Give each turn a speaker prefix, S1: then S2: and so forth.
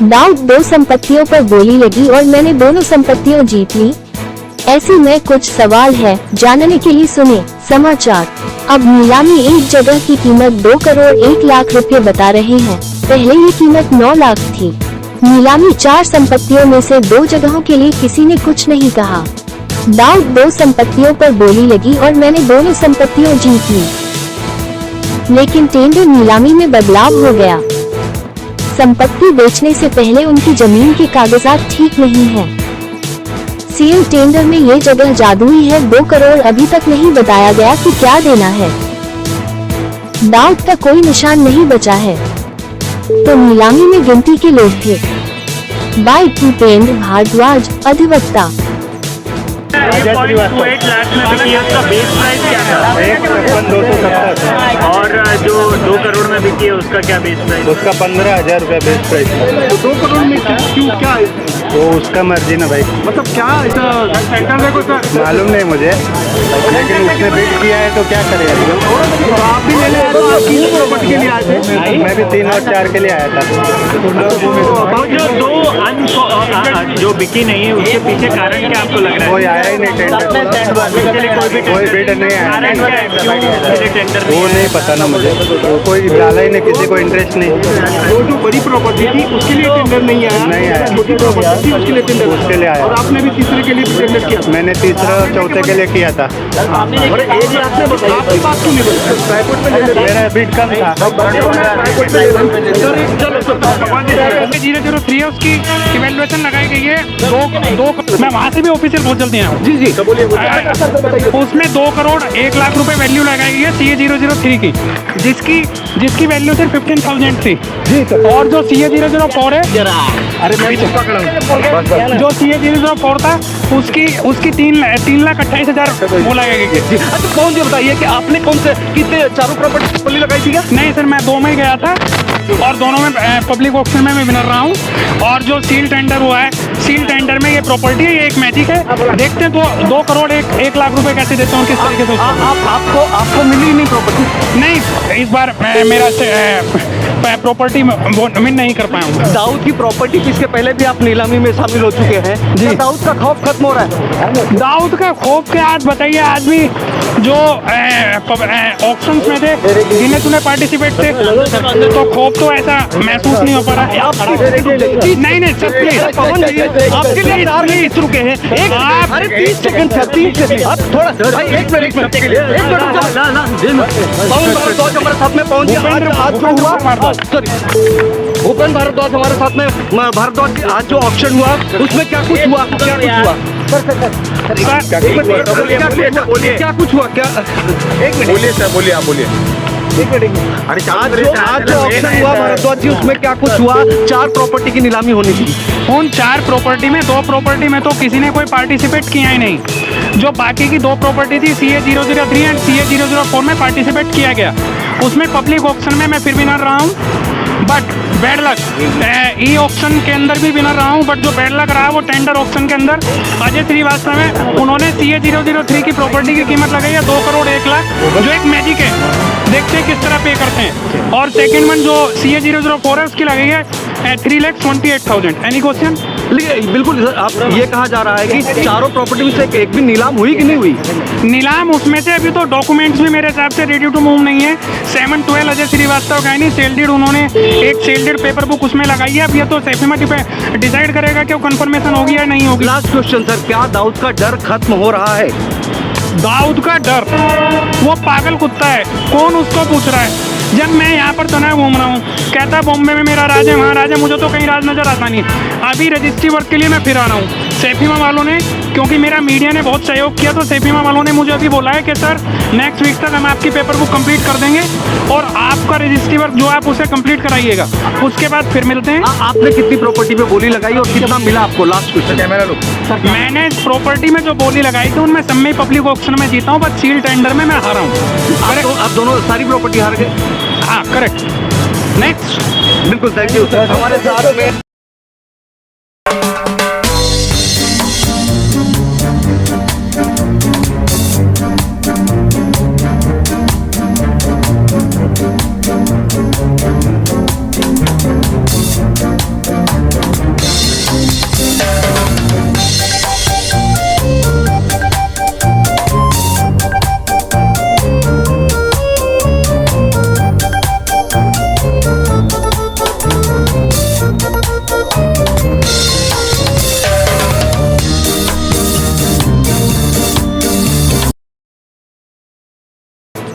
S1: दाऊद दो संपत्तियों पर बोली लगी और मैंने दोनों संपत्तियां जीत ली। ऐसे में कुछ सवाल है, जानने के लिए सुने समाचार। अब नीलामी एक जगह की कीमत 2 करोड़ 1 लाख रुपए बता रहे हैं। पहले ये कीमत 9 लाख थी। नीलामी 4 संपत्तियों में से 2 जगहों के लिए किसी ने कुछ नहीं कहा। दाऊद दो संपत्तियों पर बोली लगी और मैंने दोनों संपत्तियां जीत ली। लेकिन टेंडर नीलामी में बदलाव हो गया। संपत्ति बेचने से पहले उनकी जमीन के कागजात ठीक नहीं है। सेल टेंडर में ये जगह जादुई है। 2 करोड़ अभी तक नहीं बताया गया कि क्या देना है। दाऊद का कोई निशान नहीं बचा है। तो नीलामी में गिनती के लोग थे। बाय भूपेंद्र भारद्वाज, अधिवक्ता।
S2: 1.28 लाख में बिकी है, उसका बेस प्राइस क्या था?
S3: 1,270
S2: और जो 2 करोड़ में बिकी है उसका क्या बेस प्राइस?
S3: उसका 15,000 रुपया बेस प्राइस है।
S4: तो 2 करोड़ में क्यों क्या है?
S3: वो उसका मर्जी ना भाई,
S4: मतलब क्या सेंटर देखो सर,
S3: मालूम नहीं मुझे, लेकिन उसने बिड किया है तो क्या करेगा।
S4: तो आप भी ले ले, तो आप किस प्रॉपर्टी के लिए आए थे?
S3: मैं भी 3 और 4 के लिए आया था।
S2: और जो 2 जो बिकी नहीं है उसके पीछे कारण क्या आपको लग रहा है?
S3: कोई आया ही नहीं टेंडर, कोई बिड नहीं आया।
S2: टेंडर
S3: वो नहीं पता ना मुझे, वो कोई डाला ही नहीं, किसी को इंटरेस्ट नहीं।
S4: वो जो बड़ी प्रॉपर्टी थी उसके लिए टेंडर नहीं आया?
S3: नहीं आया।
S4: छोटी प्रॉपर्टी थी उसके लिए टेंडर,
S3: उसके लिए आया।
S4: और आपने भी तीसरे के लिए भी टेंडर किया?
S3: मैंने तीसरा और चौथे के लिए किया था।
S4: और 1 लाख में बताया, आपकी बात क्यों नहीं बोलते? प्राइवेट में ले ले,
S3: मेरा बिड कम था।
S4: प्राइवेट में ले ले। चलो सर,
S5: 003 है, उसकी इवैल्यूएशन लगाई गई है 2 मैं वहाँ से भी ऑफिशियल बहुत जल्दी आया हूँ।
S4: जी जी बोलिए।
S5: उसमें 2 करोड़ 1 लाख रुपए वैल्यू लगाई गई है CA 003 की, जिसकी वैल्यू सिर्फ 15,000 थी।
S4: जी सर।
S5: और जो CA 004 है,
S4: अरे मैं पकड़ा हूँ।
S5: जो CA 004 था उसकी 3,28,000 वो लगाई गई
S4: जी, अच्छा कौन जी बताइए कि आपने कौन से कितने चारों प्रॉपर्टी बोली लगाई थी क्या?
S5: नहीं सर, मैं 2 में ही गया था और दोनों में पब्लिक ऑक्शन में मैं विनर रहा हूँ। और जो सील टेंडर हुआ है, सील टेंडर में ये प्रॉपर्टी है, ये एक मैजिक है। देखते हैं 2 करोड़ 1 लाख रुपए कैसे देते हैं, किस तरीके से
S4: आपको मिली नहीं प्रॉपर्टी?
S5: नहीं, इस बार मेरा प्रॉपर्टी विन नहीं कर पाया हूँ।
S4: दाऊद की प्रॉपर्टी जिसके पहले भी आप नीलामी में शामिल हो चुके हैं जी। दाऊद का खौफ खत्म हो रहा है?
S5: दाऊद का खौफ के आज बताइए, आज भी जो ऑक्शंस में थे जिन्हें सुने पार्टिसिपेट थे, तो खौफ तो ऐसा महसूस नहीं हो पा रहा। नहीं सर प्लीज,
S4: आपके लिए 4 मिनट रुके हैं। एक आप, अरे 30 सेकंड सर, 30 सेकंड आप थोड़ा भाई, 1 मिनट पवन भारद्वाज हमारे साथ में पहुंच गया। आज जो हुआ, भूपेंद्र भारद्वाज हमारे साथ में, भारद्वाज आज जो ऑक्शन हुआ उसमें क्या कुछ हुआ? क्या कुछ हुआ? क्या 1 मिनट बोलिए सर, बोलिए आप बोलिए। अरे आज जो ऑक्शन हुआ भारद्वाज जी, उसमें क्या कुछ हुआ? 4 प्रॉपर्टी की नीलामी होनी थी।
S5: उन 4 प्रॉपर्टी में 2 प्रॉपर्टी में तो किसी ने कोई पार्टिसिपेट किया ही नहीं। जो बाकी की 2 प्रॉपर्टी थी CA 003 एंड CA 004 में पार्टिसिपेट किया गया। उसमें पब्लिक ऑक्शन में मैं फिर विनर रहा हूँ, but bad luck e auction के अंदर भी विनर रहा हूँ। बट जो बैड लक रहा वो टेंडर ऑक्शन के अंदर अजय श्रीवास्तव में, उन्होंने CA 003 की प्रॉपर्टी की कीमत लगाई है 2 करोड़ 1 लाख, जो एक मैजिक है। देखते हैं किस तरह पे करते हैं। और सेकेंड वन जो CA 004 है उसकी लगाई है 3,28,000। Any question?
S4: बिल्कुल सर, आप ये कहा जा रहा है कि चारों प्रॉपर्टी में से एक भी नीलाम हुई कि नहीं हुई?
S5: नीलाम उसमें से अभी तो डॉक्यूमेंट्स भी मेरे हिसाब से रेडी टू मूव नहीं है। 7/12 अजय श्रीवास्तव का नहीं, सेल डीड उन्होंने एक सेल डीड पेपर बुक उसमें लगाई है। अब ये तो सेफीमा पे डिसाइड करेगा कि वो कंफर्मेशन होगी या नहीं होगी।
S4: लास्ट क्वेश्चन सर, क्या दाऊद का डर खत्म हो रहा है?
S5: दाऊद का डर, वो पागल कुत्ता है, कौन उसको पूछ रहा है? जब मैं यहाँ पर तनाव घूम रहा हूँ, कहता बॉम्बे में मेरा राज है, वहाँ राज है, मुझे तो कहीं राज नजर आता नहीं। अभी रजिस्ट्री वर्क के लिए मैं फिर आ रहा हूँ। सेफीमा वालों ने, क्योंकि मेरा मीडिया ने बहुत सहयोग किया, तो सेफीमा वालों ने मुझे अभी बोला है कि सर नेक्स्ट वीक तक हम आपकी पेपर बुक कंप्लीट कर देंगे और आपका रजिस्ट्री वर्क जो आप उसे कंप्लीट कराइएगा, उसके बाद फिर मिलते हैं।
S4: आपने कितनी प्रॉपर्टी पे बोली लगाई और कितना मिला आपको? Last question. कैमरा लो।
S5: मैंने प्रॉपर्टी में जो बोली लगाई थी उनमें सब में पब्लिक ऑक्शन में जीता हूँ, बस सील टेंडर में मैं हारा हूँ।
S4: आप दोनों सारी प्रॉपर्टी हार गए?
S5: हाँ करेक्ट। नेक्स्ट।
S4: बिल्कुल, थैंक यू सर हमारे साथ में।